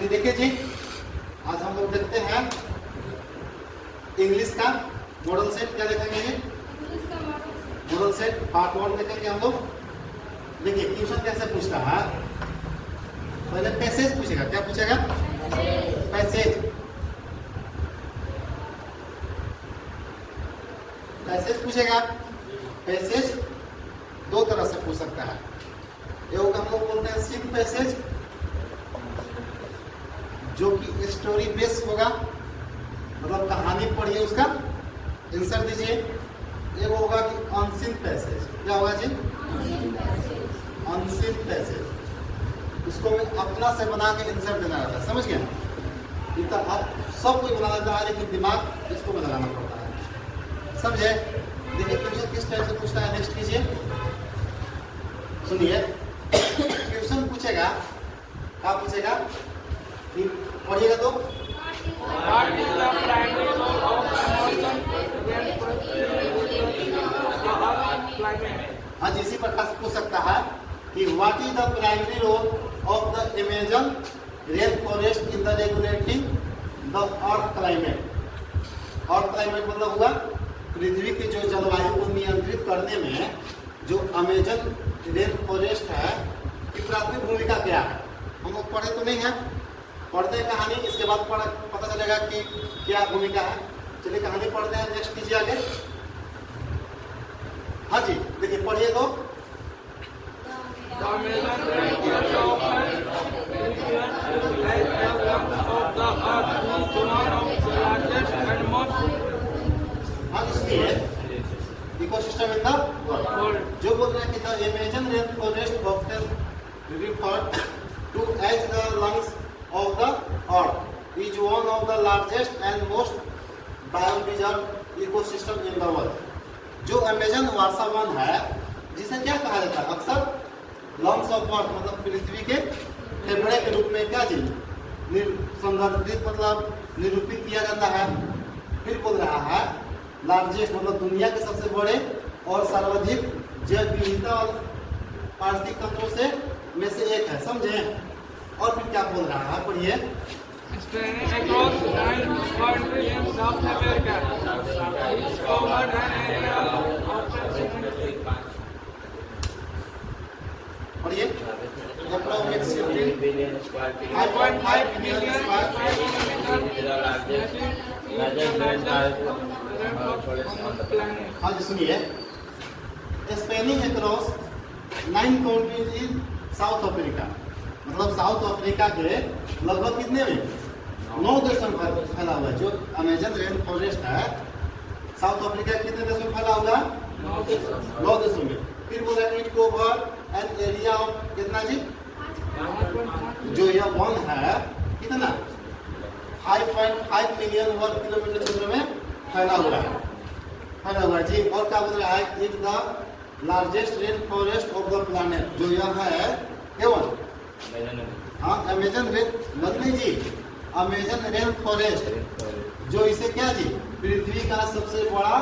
चलिए देखिए जी, आज हम लोग देखते हैं इंग्लिश का मॉडल सेट। क्या देखेंगे जी? मॉडल सेट पार्ट 1 देखेंगे हम लोग। देखिए क्वेश्चन कैसे पूछता है, पहले पैसेज पूछेगा। क्या पूछेगा? पैसेज। पैसेज पूछेगा। पैसेज दो तरह से पूछ सकता है। एक हम लोग बोलते हैं सिंपल पैसेज, जो कि स्टोरी बेस होगा, मतलब कहानी पढ़िए उसका आंसर दीजिए। एक होगा कि अनसीन पैसेज। क्या होगा जी? Unseen passage. उसको मैं अपना से बना के आंसर देना रहता है, समझ गए? इतना आप सब कुछ बना देता है, लेकिन दिमाग इसको बनाना पड़ता है, समझे? देखिए क्वेश्चन किस टाइप से पूछता है, नेक्स्ट कीजिए। सुनिए, क्वेश्चन पूछेगा, क्या पूछेगा? पढ़िएगा तो हाँ जी, इसी प्रकार से पूछ सकता है कि what is the primary role of the Amazon rain forest in the regulating the earth climate. Earth climate मतलब हुआ पृथ्वी की जो जलवायु को नियंत्रित करने में जो अमेजन रेन फॉरेस्ट है की प्राथमिक भूमिका क्या है। हम लोग पढ़े तो नहीं है, पढ़ते हैं कहानी, इसके बाद पता चलेगा कि क्या भूमिका है। चलिए कहानी पढ़ते हैं, नेक्स्ट कीजिए आगे। हाँ जी, देखिए पढ़िए तो हाँ, इसलिए इकोसिस्टम इन द वर्ल्ड। जो बोल रहे हैं कि the Amazon rain forest often referred to as the lungs of the earth is one of the largest and most biodiverse ecosystem in the world। जो अमेजन वर्षा वन है, जिसे क्या कहा जाता है अक्सर लंग्स ऑफ अर्थ, मतलब पृथ्वी के फेफड़े के रूप में क्या चीज संदर्भित मतलब निरूपित किया जाता है। फिर बोल रहा है लार्जेस्ट मतलब दुनिया के सबसे बड़े और सर्वाधिक जैव विविधता और पारिस्थितिक तंत्रों से में से एक है, समझे? और फिर क्या बोल रहा है, पढ़िए। Across 9 countries in South America, it's covered an area of पढ़िए। Approximately 5.5 million square हाँ जी, सुनिए। Spanning across 9 countries in South Africa, मतलब साउथ अफ्रीका के लगभग कितने में 9 देशों में फैला हुआ है। जो अमेजन रेन फॉरेस्ट है साउथ अफ्रीका के कितने देशों में फैला हुआ? 9 देशों में। फिर बोला it cover an area of कितना जी? जो यह वन है कितना 5.5 मिलियन वर्ग किलोमीटर क्षेत्र में फैला हुआ है जी। और क्या बोल रहा है? It the largest rain forest of the planet. जो यह है केवल हाँ अमेजन रेन मतलब जी, अमेजन रेन फॉरेस्ट, जो इसे क्या जी पृथ्वी का सबसे बड़ा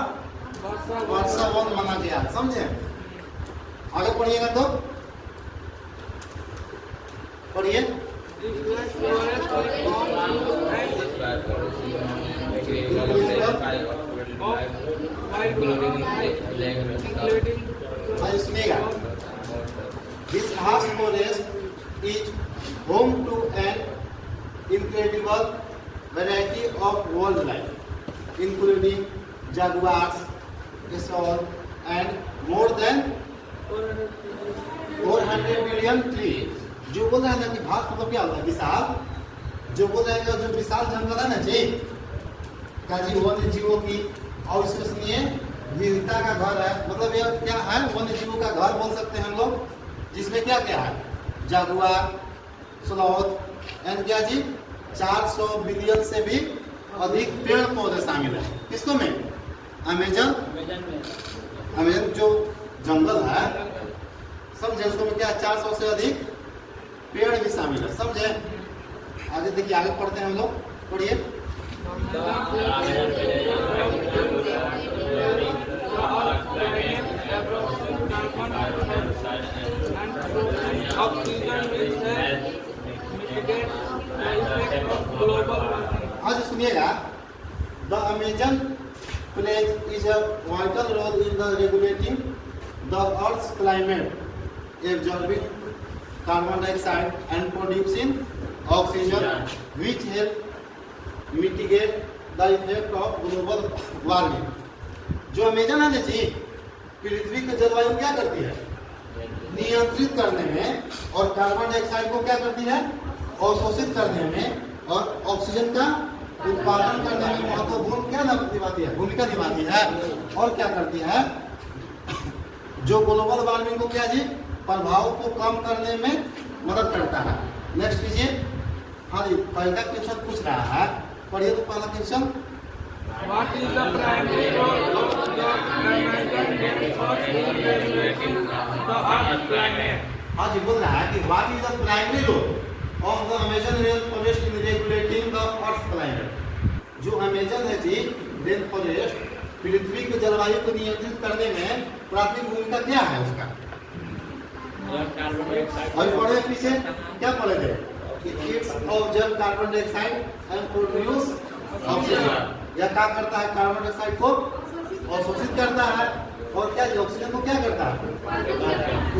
वर्षा वन माना गया, समझे? आगे पढ़िएगा तो पढ़िए। सुनिएगा, this vast forest is home to an incredible variety of wildlife, including jaguars, gazelles, and more than 400 billion trees। जो बोल रहे हैं ना कि भाग मतलब क्या होता है? विशाल। जो बोल रहे हैं जो विशाल जंगल है ना जी, क्या जी वन्य जीवों की और इसमें सुनिए विविधता का घर है। मतलब यह क्या है? वन्य जीवों का घर बोल सकते हैं हम लोग, जिसमें क्या क्या है? जागुआर, स्लॉथ एंड क्या जी 400 बिलियन से भी अधिक पेड़ पौधे शामिल है। किसको में? अमेजन जो जंगल है, समझे? उसको में क्या 400 से अधिक पेड़ भी शामिल है, समझे? आगे देखिए, आगे पढ़ते हैं हम लोग, पढ़िए। against the effect of global warming. आज सुनिएगा, the Amazon plays is a vital role in the regulating the Earth's climate, absorbing carbon dioxide and producing oxygen, which help mitigate the effect of global warming. जो Amazon है ना जी, पृथ्वी की जलवायु क्या करती है? नियंत्रित करने में, और कार्बन डाइऑक्साइड को क्या करती है? अवशोषित करने में, और ऑक्सीजन का उत्पादन करने में महत्वपूर्ण क्या निभाती है? भूमिका निभाती है। और क्या करती है? जो ग्लोबल वार्मिंग को क्या जी, प्रभाव को कम करने में मदद करता है। नेक्स्ट कीजिए। हाँ जी, पहला क्वेश्चन पूछ रहा है, पढ़िए तो पहला question. What is the primary role of the Amazon rainforest in regulating the Earth's climate? हाँ जी, बोल रहा है कि what is the primary role of the Amazon rain forest in regulating the earth climate. जो अमेजन है जी rain forest, पृथ्वी की जलवायु को नियंत्रित करने में प्राथमिक भूमिका क्या है उसका? अभी पढ़े पीछे क्या पढ़े थे? It's observe carbon dioxide and produce oxygen. यह क्या करता है? कार्बन डाइऑक्साइड को अवशोषित करता है, और क्या ऑक्सीजन को क्या करता है?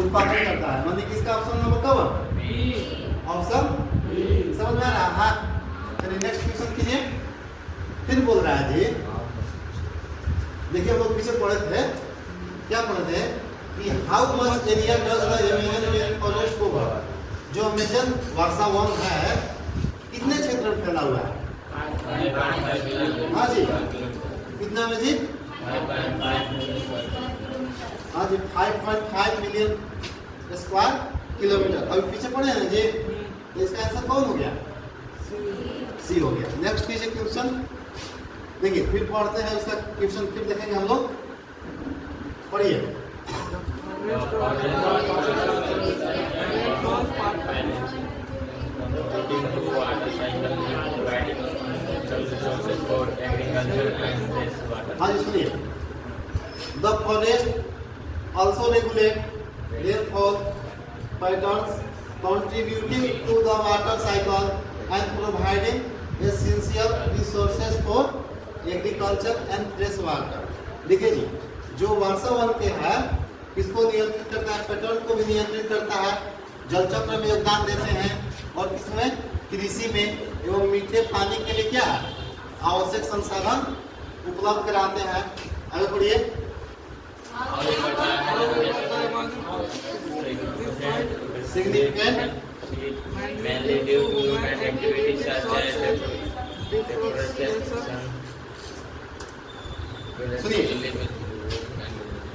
उत्पादन करता है। मतलब किसका ऑप्शन नंबर कब? ऑप्शन समझ में आ रहा है? चलिए नेक्स्ट क्वेश्चन कीजिए। फिर बोल रहा है जी, देखिए हम लोग पीछे पढ़े थे, क्या पढ़े थे कि how much area does the Amazon rain forest cover. जो अमेजन वर्षा वन है कितने क्षेत्र में फैला हुआ है? हाँ जी, कितना में जी? हाँ जी, 5.5 मिलियन स्क्वायर किलोमीटर। अभी पीछे पढ़े हैं जी, तो इसका आंसर कौन हो गया? सी हो गया। नेक्स्ट कीजिए क्वेश्चन। देखिए फिर पढ़ते हैं उसका क्वेश्चन, फिर देखेंगे हम लोग। पढ़िए। हाँ जी सुनिए। The forest also regulate rainfall patterns, contributing to the water cycle and providing essential resources for agriculture and fresh water। देखिए जी, जो वर्षा वन के है किसको नियंत्रित करता है? पैटर्न को भी नियंत्रित करता है, जल चक्र में योगदान देते हैं, और किसमें? कृषि में एवं मीठे पानी के लिए क्या आवश्यक संसाधन उपलब्ध कराते हैं। आगे बढ़िए। Significant mainly due to human activities such as deforestation. सुनिए।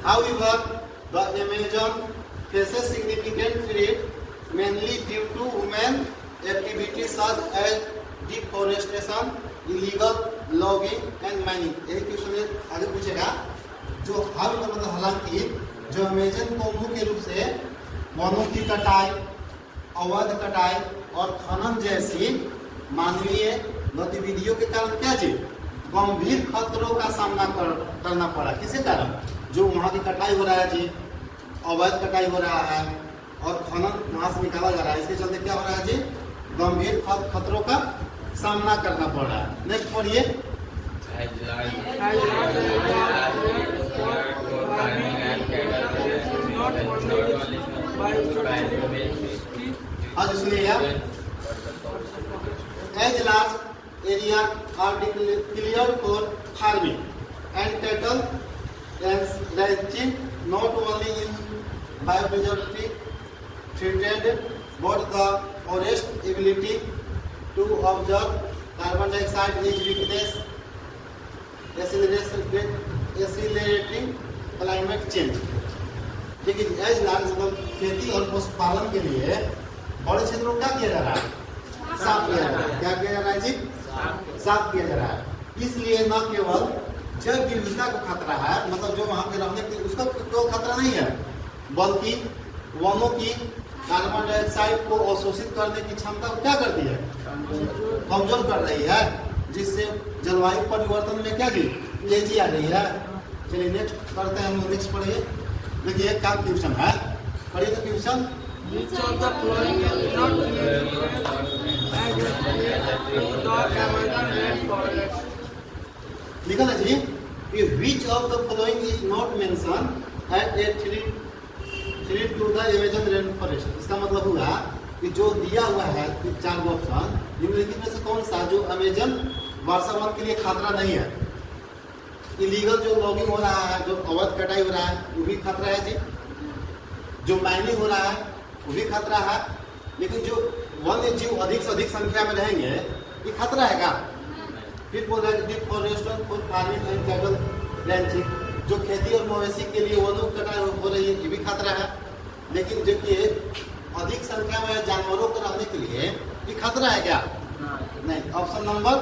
However, the Amazon faces significant threat mainly due to human activities such as deforestation, illegal logging and mining। यही क्वेश्चन आगे पूछेगा। जो हाल का मतलब हालांकि जो अमेजन को मुख्य रूप से वनों की कटाई, अवैध कटाई और खनन जैसी मानवीय गतिविधियों के कारण क्या जी गंभीर खतरों का सामना करना पड़ा। किसके कारण? जो वहाँ की कटाई हो रहा है जी, अवैध कटाई हो रहा है और खनन वहाँ से निकाला जा रहा है, इसके चलते क्या हो रहा है जी? गंभीर खतरों का सामना करना पड़ रहा है। नेक्स्ट पढ़िए। आज सुनिएगा। As large area are cleared for farming and cattle ranching, not only in biodiversity threatened, but the forest ability to absorb carbon dioxide is weakness, accelerating climate change। देखिए एज लार्ज मतलब खेती और पशुपालन के लिए बड़े क्षेत्रों में क्या किया जा रहा है? साफ किया जा रहा है। क्या किया जा रहा है जी? साफ किया जा रहा है। इसलिए न केवल जैव विविधता को खतरा है, मतलब जो वहाँ के रहने की उसका कोई खतरा नहीं है, बल्कि वनों की कार्बन डाइऑक्साइड को अवशोषित करने की क्षमता को क्या करती है? कमजोर कर रही है, जिससे जलवायु परिवर्तन में क्या जी तेजी आ रही है। चलिए नेक्स्ट करते हैं हम लोग। नेक्स्ट पढ़िए। देखिए क्या क्वेश्चन है, पढ़िए तो question. Which of the following is not related as to the Amazon rainforest? लिखा है जी कि which of the following is not mentioned as a threat to the Amazon rainforest। इसका मतलब हुआ कि जो दिया हुआ है चार ऑप्शन निम्नलिखित में से कौन सा जो अमेजन वर्षा वन के लिए खतरा नहीं है। इलीगल जो लॉगिंग हो रहा है, जो अवैध कटाई हो रहा है वो भी खतरा है जी, जो माइनिंग हो रहा है वो भी खतरा है, लेकिन जो वन्य जीव अधिक से अधिक संख्या में रहेंगे ये खतरा है क्या? फिर बोल रहा है deforestation for farming and cattle ranching, जो खेती और मवेशी के लिए वनों की कटाई हो रही है ये भी खतरा है, लेकिन देखिए अधिक संख्या में जानवरों को रहने के लिए ये खतरा है क्या? नहीं। Option number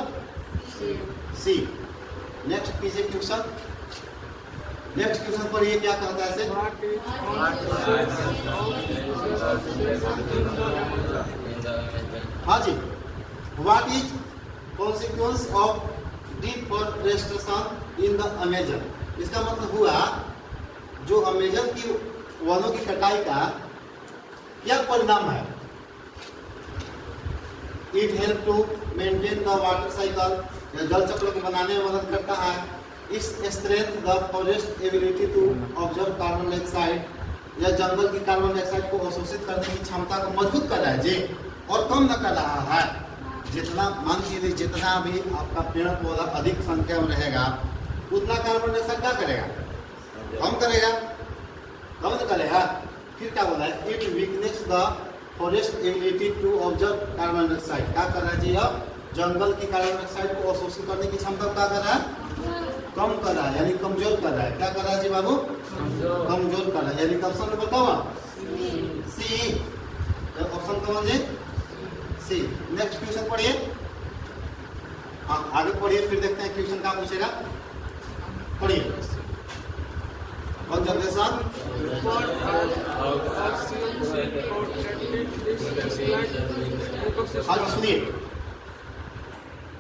C. नेक्स्ट कीजिए क्वेश्चन। नेक्स्ट क्वेश्चन पर ये क्या कहता है? हाँ जी, what is consequence of deforestation in the Amazon. इसका मतलब हुआ जो अमेजन की वनों की कटाई का क्या परिणाम है। It help to maintain the water cycle, जल चक्र को बनाने में मदद करता है। इस strength the forest ability to observe carbon dioxide, या जंगल की कार्बन डाइऑक्साइड को अवशोषित करने की क्षमता को मजबूत कर रहा है जी, और कम न कर रहा है। जितना मान लीजिए जितना भी आपका पेड़ पौधा अधिक संख्या में रहेगा उतना कार्बन डाइऑक्साइड क्या करेगा? कम करेगा, कम न करेगा। फिर क्या बोला है? It weakness the forest ability to observe carbon dioxide. क्या कर रहा है जी? अब जंगल की कार्बन डाइऑक्साइड को अवशोषित करने की क्षमता क्या कर रहा है? कम कर रहा है, यानी कमजोर कर रहा है। क्या कर रहा है जी बाबू? कमजोर कर रहा है, यानी ऑप्शन नंबर कौन? सी। ऑप्शन कौन जी? सी। नेक्स्ट क्वेश्चन पढ़िए। हाँ आगे पढ़िए, फिर देखते हैं क्वेश्चन क्या पूछेगा। पढ़िए। कंजर्वेशन हाँ सुनिए।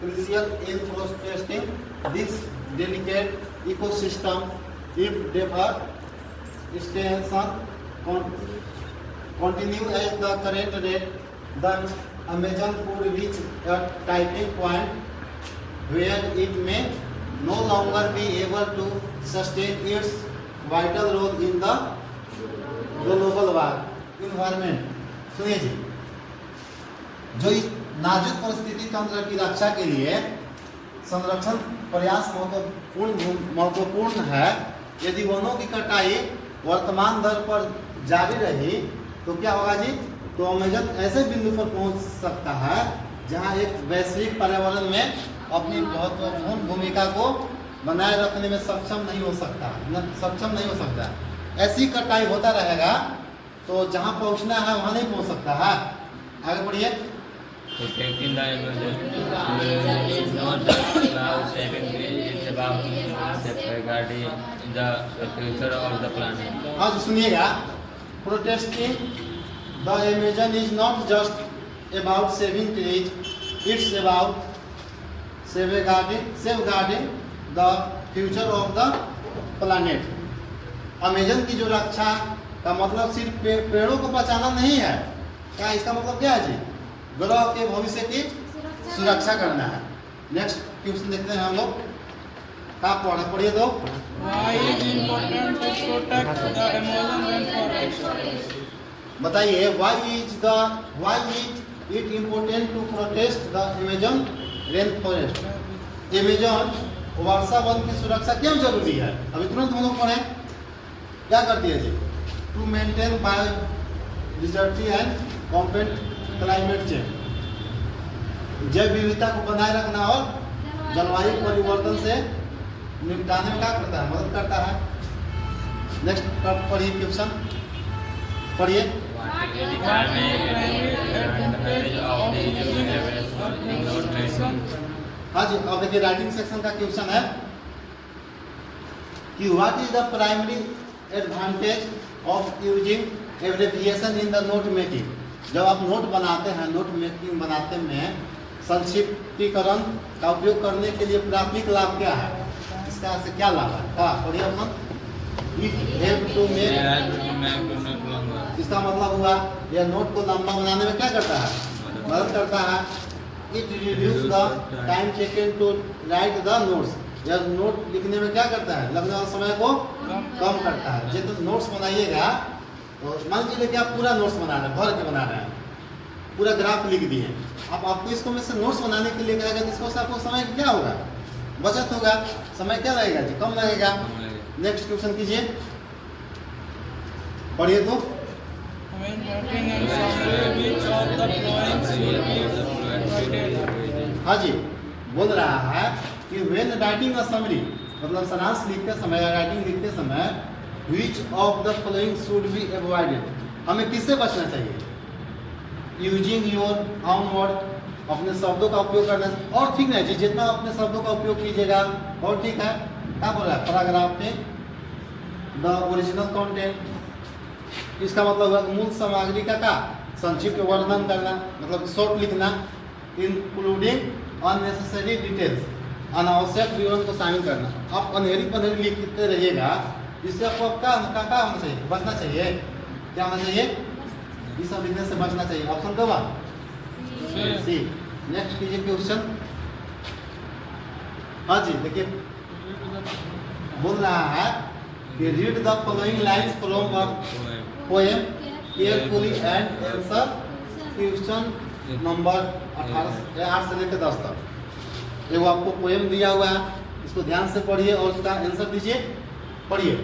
Crucial in protecting this delicate ecosystem. If deforestation continue at the current rate, then Amazon could reach a tipping point where it may no longer be able to sustain its vital role in the global environment। सुनिए जी, जो इस नाजुक परिस्थिति तंत्र की रक्षा के लिए संरक्षण प्रयास महत्वपूर्ण है। यदि वनों की कटाई वर्तमान दर पर जारी रही तो क्या होगा जी? तो अमेजन ऐसे बिंदु पर पहुंच सकता है जहां एक वैश्विक पर्यावरण में अपनी महत्वपूर्ण भूमिका को बनाए रखने में सक्षम नहीं हो सकता। ऐसी कटाई होता रहेगा तो जहां पहुंचना है वहां नहीं पहुंच सकता है। आगे बढ़िए। Protecting the Amazon is not just about saving trees, it's about safeguarding the future of the planet. हाँ जी सुनिएगा। Protecting the Amazon is not just about saving trees, it's about safeguarding the future of the planet। Amazon की जो रक्षा का मतलब सिर्फ पेड़ों को बचाना नहीं है। क्या इसका मतलब क्या है जी? ग्रह के भविष्य की सुरक्षा करना है। नेक्स्ट क्वेश्चन देखते हैं हम लोग। क्या पढ़िए तो। Why is important to protect the Amazon rainforest? बताइए why is it important to protect the Amazon rainforest? Amazon Varsha one की सुरक्षा क्यों जरूरी है? अभी तुरंत हम लोग पढ़े। क्या करती है जी? To maintain biodiversity and combat climate change, जैव विविधता को बनाए रखना और जलवायु परिवर्तन से निपटाने में क्या करता है? मदद करता है। नेक्स्ट पढ़िए क्वेश्चन। पढ़िए। हाँ जी, अब देखिए राइटिंग सेक्शन का क्वेश्चन है कि what is the primary advantage of using abbreviation in the note making. जब आप नोट बनाते हैं, नोट मेकिंग बनाते में संक्षिप्तीकरण का उपयोग करने के लिए प्राथमिक लाभ क्या है? इसका से क्या लाभ है? हाँ पढ़िए। इट हेल्प टू मेक, इसका इसका मतलब हुआ यह नोट को लंबा बनाने में क्या करता है, मदद करता है। It reduce the time taken to write the notes, यह नोट लिखने में क्या करता है, लगने वाला समय को कम करता है। जब तो नोट्स बनाइएगा तो मान लीजिए कि आप पूरा नोट्स बना रहे हैं, भर के बना रहे हैं, पूरा ग्राफ लिख दिए, अब आपको इसको में से नोट्स बनाने के लिए कहेगा, इसको से आपको समय क्या होगा, बचत होगा, समय क्या लगेगा जी, कम लगेगा। नेक्स्ट क्वेश्चन कीजिए, पढ़िए तो। When writing and summary, which of the following should be avoided? हाँ जी, बोल रहा है कि when writing a summary, मतलब सारांश लिखते समय या राइटिंग लिखते समय which of the following should be avoided, हमें किससे बचना चाहिए, यूजिंग योर own word, अपने शब्दों का उपयोग करना, और ठीक है जी, जितना अपने शब्दों का उपयोग कीजिएगा और ठीक है। क्या बोल रहा है पैराग्राफ में, द ओरिजिनल कंटेंट, इसका मतलब हुआ मूल सामग्री का संक्षिप्त वर्णन करना, मतलब शॉर्ट लिखना, इंक्लूडिंग अननेसेसरी डिटेल्स, अनावश्यक विवरण को शामिल करना। आप अनहेरी पनहेरी लिखते रहिएगा, इससे आपको क्या होना चाहिए, बचना चाहिए, क्या होना चाहिए, इस सब लिखने से बचना चाहिए। ऑप्शन दो सी। नेक्स्ट कीजिए क्वेश्चन। हाँ जी देखिए, बोल रहा है कि read the following lines from a poem carefully and answer question number 8 से लेकर 10 तक। एगो आपको पोएम दिया हुआ है, इसको ध्यान से पढ़िए और उसका आंसर दीजिए। पढ़िए।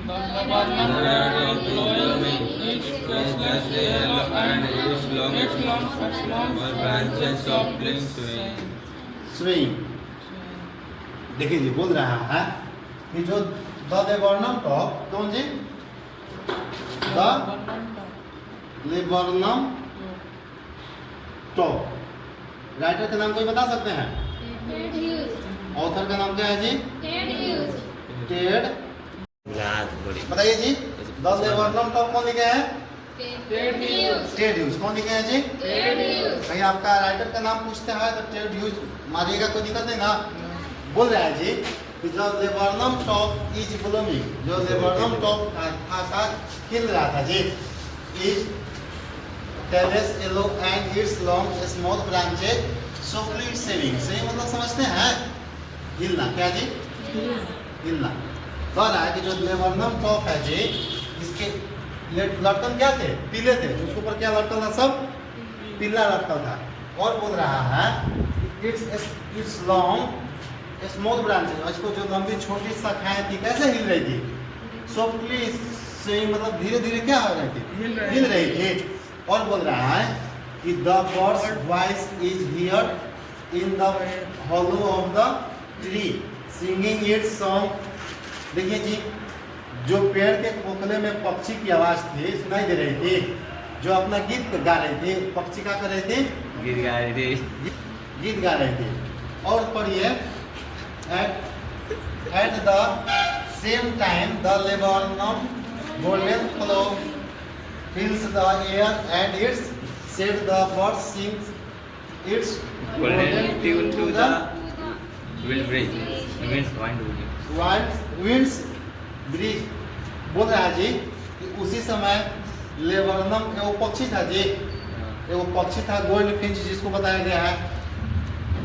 The government of flowing each process yellow and its long branches of green swing. Swing. देखिए जी, बोल रहा है कि जो द लेबरनम टॉप, कौन जी, द लेबरनम टॉप, राइटर का नाम कोई बता सकते हैं, ऑथर का नाम क्या है जी, टेड, बताइए जी। द लेबरनम टॉप कौन लिखे हैं, टेड ह्यूज। कौन लिखे हैं जी, कहीं आपका राइटर का नाम पूछता है तो टेड ह्यूज मारिएगा, कोई दिक्कत नहीं ना। बोल रहा है जी कि जो लेबरनम टॉप इज ब्लूमिंग, जो लेबरनम टॉप था खिल रहा था जी, is terrace yellow and its long small branches softly saving. सही मतलब समझते हैं, हिलना, क्या जी, हिलना। कह रहा है कि जो लेबरनम टॉप है जी, इसके लटकन क्या थे, पीले थे, उसके ऊपर क्या लटकन था, सब पीला लटकन था। और बोल रहा है इट्स लॉन्ग स्मॉल ब्रांचेज, इसको जो लंबी छोटी शाखाएं थी कैसे हिल रही थी, सॉफ्टली से मतलब धीरे धीरे क्या हो रही थी, हिल रही थी। और बोल रहा है कि the birds voice is here in the hollow of the tree singing it's song. देखिए जी, जो पेड़ के खोखले में पक्षी की आवाज थी सुनाई दे रही थी, जो अपना गीत गा रहे थे, पक्षी क्या कर रहे थे, गीत गा रहे थे, गीत गा रहे थे। और पढ़िए, at the same time the laburnum golden flow fills the air and its said the bird sings its golden tune to the wind bridge, winds bridge। बोल रहा है जी कि उसी समय लेबरनम एगो पक्षी था जी, एगो पक्षी था गोल्ड फिंच, जिसको बताया गया है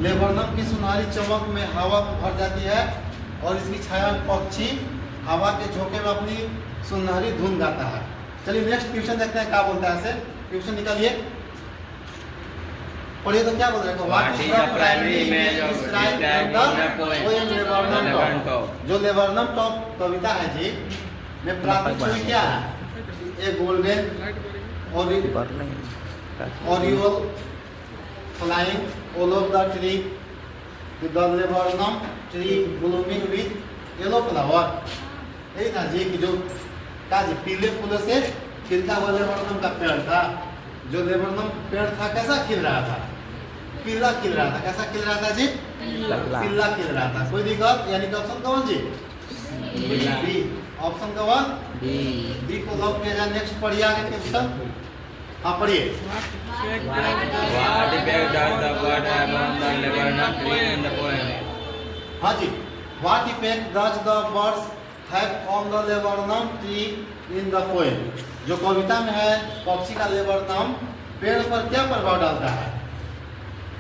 लेबरनम की सुनहरी चमक में हवा भर जाती है और इसकी छाया में पक्षी हवा के झोंके में अपनी सुनहरी धुन गाता है। चलिए नेक्स्ट क्वेश्चन देखते हैं क्या बोलता है। क्वेश्चन निकालिए, पढ़िए तो क्या बोल रहे हैं, what is the primary image of poem laburnum top. जो लेबरनम टॉप कविता है जी में प्राथमिक छवि क्या है, a golden oriole flying all of the tree, the laburnum tree blooming with yellow flower। यही था जी कि जो का जी पीले फूलों से खिलता हुआ लेबरनम का पेड़ था। जो लेबरनम पेड़ था कैसा खिल रहा था, पीला खिल रहा था। कैसा खिल रहा था जी, पीला खिल रहा था। कोई दिक्कत, यानी कि ऑप्शन कौन जी, बी। ऑप्शन कौन, बी को लॉक किया जाए। नेक्स्ट पढ़िए आगे क्वेश्चन। हाँ पढ़िए। What effect does the bird have on the laburnum tree in the poem? हाँ जी, what effect does the birds have on the laburnum tree in the poem. जो कविता में है पक्षी का लेबरनम पेड़ पर क्या प्रभाव डालता है?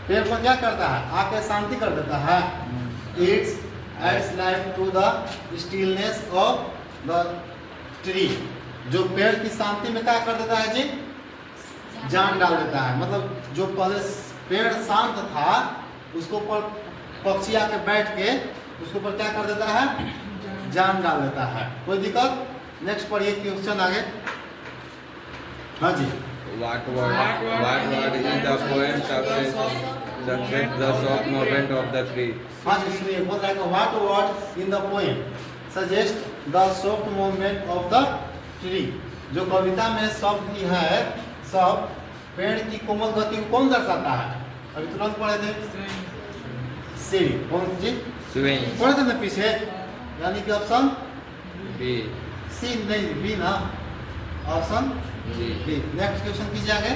पेड़ पर क्या करता है? आके शांति कर देता है। It's adds life to the stillness of the tree. जो पेड़ की शांति में क्या कर देता है जी? जान डाल देता है। मतलब जो पहले पेड़ शांत था उसको पर पक्षी आके बैठ के उसके ऊपर क्या कर देता है? जान डाल देता है। कोई दिक्कत? नेक्स्ट पढ़िए क्वेश्चन आगे। हाँ जी। What word in the poem success the soft movement of the tree? हाँ जी सुनिए, बोल रहा है what word in the poem suggest the soft movement of the tree. जो कविता में शब्द की है सब पेड़ की कोमल गति को कौन दर्शाता है? अभी तुरंत पढ़े थे सीढ़ी। कौन जी Swing. पढ़े थे ना पीछे? यानी कि ऑप्शन B. सी नहीं, बी ना, option B. B. Next question कीजिए आगे।